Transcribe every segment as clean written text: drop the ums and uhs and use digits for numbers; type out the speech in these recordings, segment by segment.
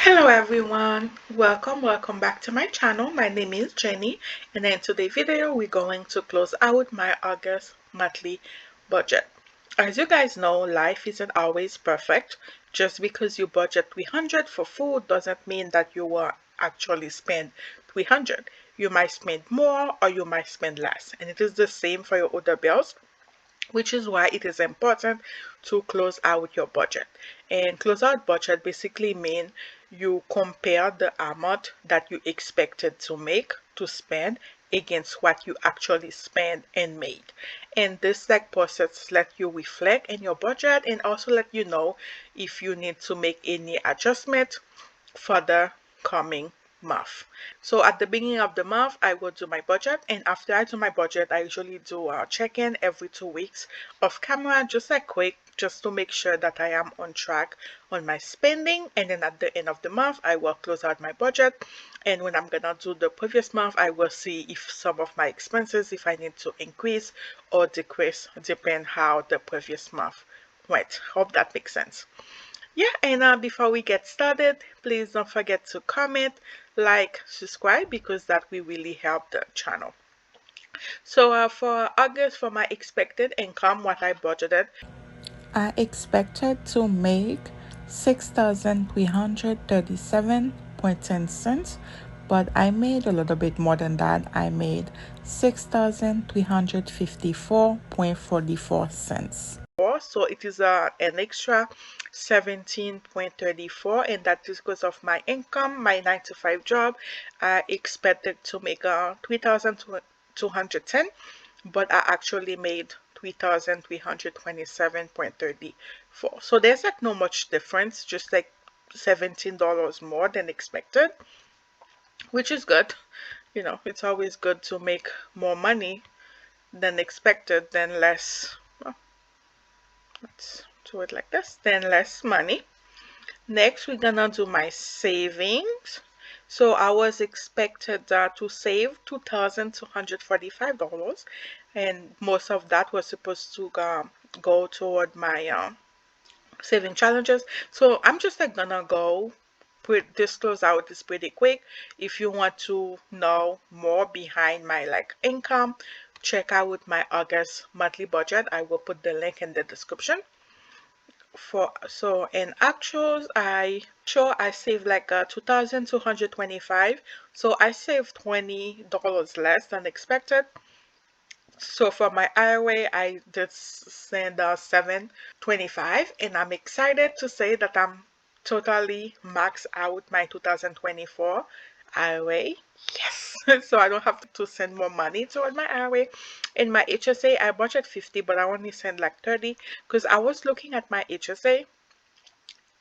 Hello everyone, welcome back to my channel. My name is Jenny, and in today's video we're going to close out my August monthly budget. As you guys know, life isn't always perfect. Just because you budget 300 for food doesn't mean that you will actually spend 300. You might spend more or you might spend less, and it is the same for your other bills, which is why it is important to close out your budget. And close out budget basically means you compare the amount that you expected to make to spend against what you actually spent and made. And this process let you reflect in your budget and also let you know if you need to make any adjustment for the coming month. So at the beginning of the month, I will do my budget, and after I do my budget, I usually do a check-in every 2 weeks off camera, just to make sure that I am on track on my spending. And then at the end of the month, I will close out my budget, and when I'm gonna do the previous month, I will see if some of my expenses, if I need to increase or decrease, depend how the previous month went. Hope that makes sense. Yeah, and before we get started, please don't forget to comment, like, subscribe, because that will really help the channel. So for August, for my expected income, what I budgeted, I expected to make 6,337.10 cents, but I made a little bit more than that. I made 6,354.44 cents. so it is an extra 17.34, and that is because of my income, my 9 to 5 job. I expected to make 3,210, but I actually made 3,327.34. So there's no much difference, just $17 more than expected, which is good. It's always good to make more money than expected than less. Well, let's do it like this, then less money. Next, we're gonna do my savings. So I was expected to save $2,245, and most of that was supposed to go toward my saving challenges. So I'm just gonna go this close out is pretty quick. If you want to know more behind my income, check out my August monthly budget. I will put the link in the description. So in actuals, I saved 2,225. So I saved $20 less than expected. So for my IRA, I did send 725, and I'm excited to say that I'm totally maxed out my 2024 IRA. Yes! So I don't have to send more money toward my IRA. In my HSA, I budget 50, but I only send 30, because I was looking at my HSA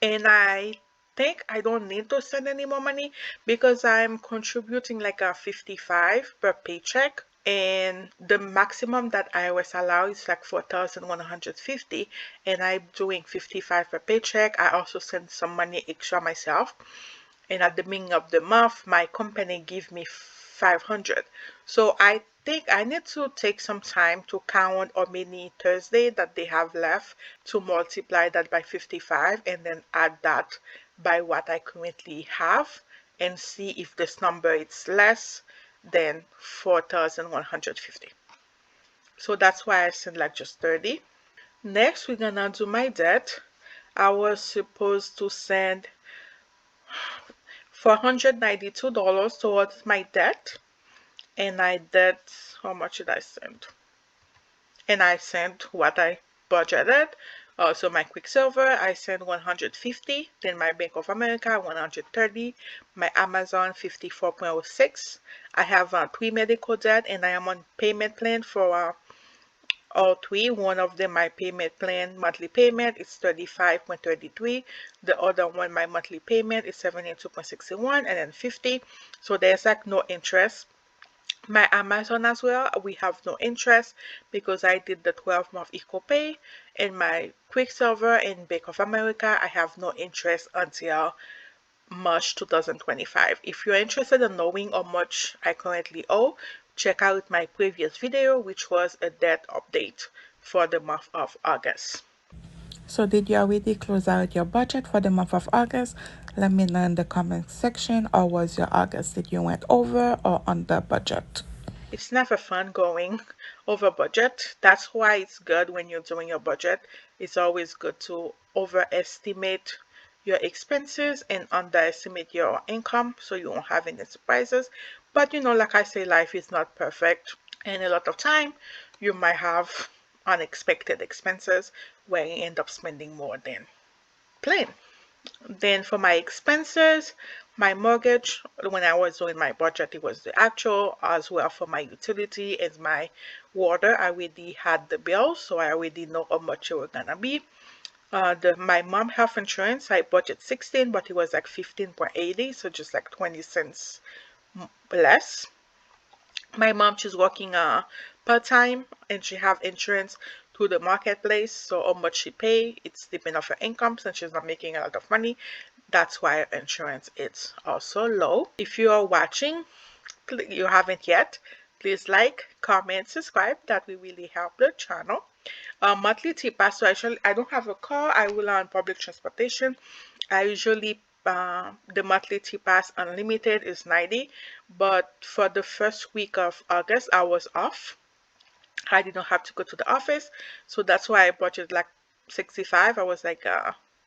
and I think I don't need to send any more money because I'm contributing a 55 per paycheck, and the maximum that IRS allows is 4,150, and I'm doing 55 per paycheck. I also send some money extra myself, and at the beginning of the month my company give me 500. So I think I need to take some time to count how many Thursday that they have left, to multiply that by 55 and then add that by what I currently have, and see if this number is less than 4,150. So that's why I said just 30. Next, we're gonna do my debt. I was supposed to send $492 towards my debt, and I did. How much did I send? And I sent what I budgeted. So my Quicksilver, I sent 150. Then my Bank of America, 130. My Amazon, 54.06. I have 3 medical debt, and I am on payment plan for all 3. One of them, my payment plan monthly payment is 35.33. The other one, my monthly payment is 72.61, and then 50. So there's no interest. My Amazon as well, we have no interest because I did the 12-month equal pay. And my Quicksilver in Bank of America, I have no interest until March 2025. If you're interested in knowing how much I currently owe, check out my previous video, which was a debt update for the month of August. So did you already close out your budget for the month of August? Let me know in the comment section, how was your August? Did you went over or under budget? It's never fun going over budget. That's why it's good when you're doing your budget. It's always good to overestimate your expenses and underestimate your income so you won't have any surprises. But like I say, life is not perfect. And a lot of time you might have unexpected expenses where you end up spending more than planned. Then for my expenses, my mortgage, when I was doing my budget, it was the actual, as well for my utility and my water. I already had the bills, so I already know how much it was gonna be. My mom health insurance, I budget 16, but it was like 15.80, so just like 20 cents less. My mom, she's working part-time and she have insurance through the marketplace, so how much she pay, it's depending on her income. Since she's not making a lot of money, that's why her insurance is also low. If you are watching, you haven't yet, please like, comment, subscribe. That will really help the channel. Monthly tip pass. So actually, I don't have a car. I will on public transportation. I usually the monthly tip pass unlimited is 90, but for the first week of August, I was off. I did not have to go to the office, so that's why I budgeted like 65. I was like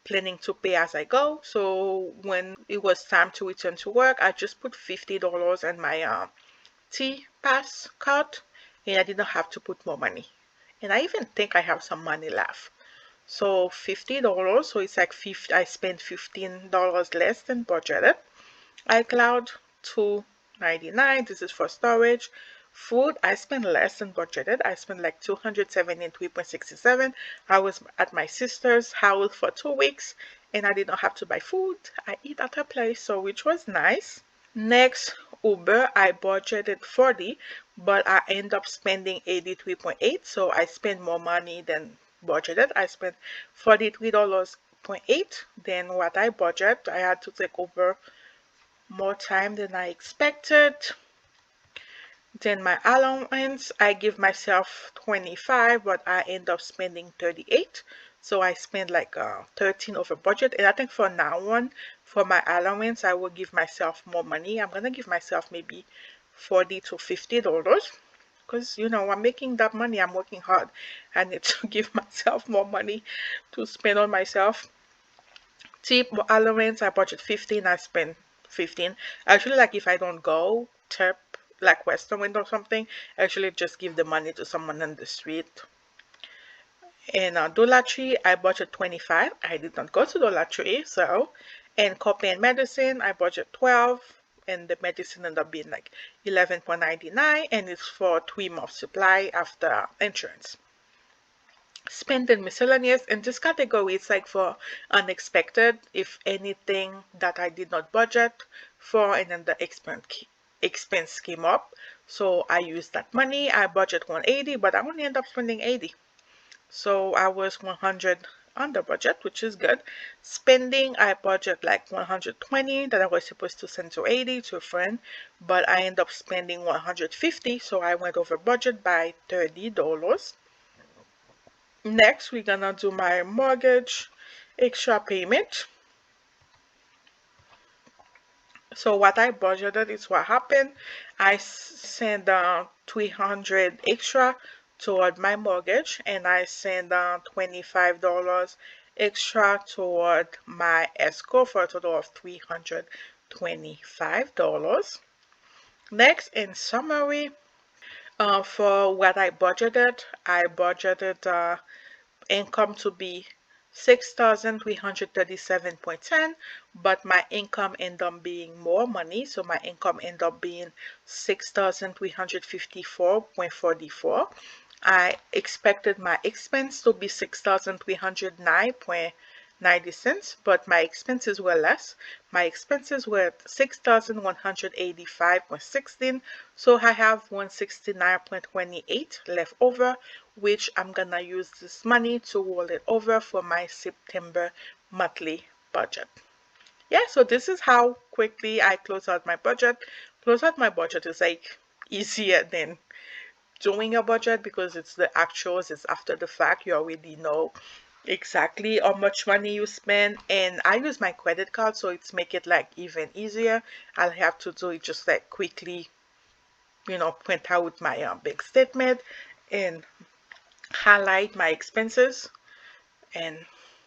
planning to pay as I go. So when it was time to return to work, I just put $50 in my T pass card, and I did not have to put more money. And I even think I have some money left. So $50, so it's like 50, I spent $15 less than budgeted. iCloud, $2.99. This is for storage. Food, I spent less than budgeted. I spent like 273.67. I was at my sister's house for 2 weeks and I did not have to buy food. I eat at her place, so which was nice. Next, Uber, I budgeted 40, but I end up spending 83.8, so I spend more money than budgeted. I spent $43.8 than what I budget. I had to take over more time than I expected. Then my allowance, I give myself 25, but I end up spending 38. So I spend like 13 over budget. And I think for now on, for my allowance, I will give myself more money. I'm gonna give myself maybe 40 to $50 because I'm making that money. I'm working hard. I need to give myself more money to spend on myself. Tip allowance, I budget 15, I spend 15. Actually, like if I don't go tip like Western Wind or something, actually just give the money to someone on the street. And Dollar Tree, I budget 25. I did not go to Dollar Tree, so. And copay and medicine, I budget 12. And the medicine ended up being like 11.99, and it's for 3 months supply after insurance. Spend and miscellaneous, in this category it's like for unexpected, if anything that I did not budget for, and then the expense came up, so I used that money. I budget 180, but I only end up spending 80, so I was 100 under budget, which is good. Spending, I budget like 120 that I was supposed to send to 80 to a friend, but I end up spending 150, so I went over budget by $30. Next, we're gonna do my mortgage extra payment. So what I budgeted is what happened. I sent 300 extra toward my mortgage, and I sent $25 extra toward my escrow for a total of $325. Next, in summary, for what I budgeted income to be 6,337.10, but my income ended up being more money, so my income ended up being 6,354.44. I expected my expense to be 6,309.90, but my expenses were less. My expenses were 6,185.16, so I have 169.28 left over, which I'm gonna use this money to roll it over for my September monthly budget. Yeah, so this is how quickly I close out my budget. Close out my budget is like easier than doing a budget because it's the actuals, it's after the fact, you already know exactly how much money you spend, and I use my credit card, so it's make it like even easier. I'll have to do it just like quickly, print out my big statement and highlight my expenses, and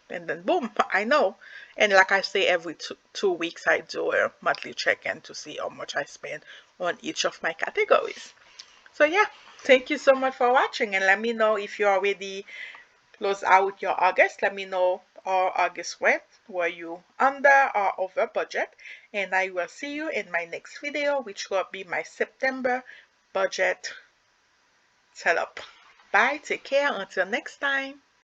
then boom, I know. And like I say, every two weeks I do a monthly check-in to see how much I spend on each of my categories. So yeah, thank you so much for watching, and let me know if you already close out your August. Let me know how August went. Were you under or over budget? And I will see you in my next video, which will be my September budget setup. Bye, take care, until next time.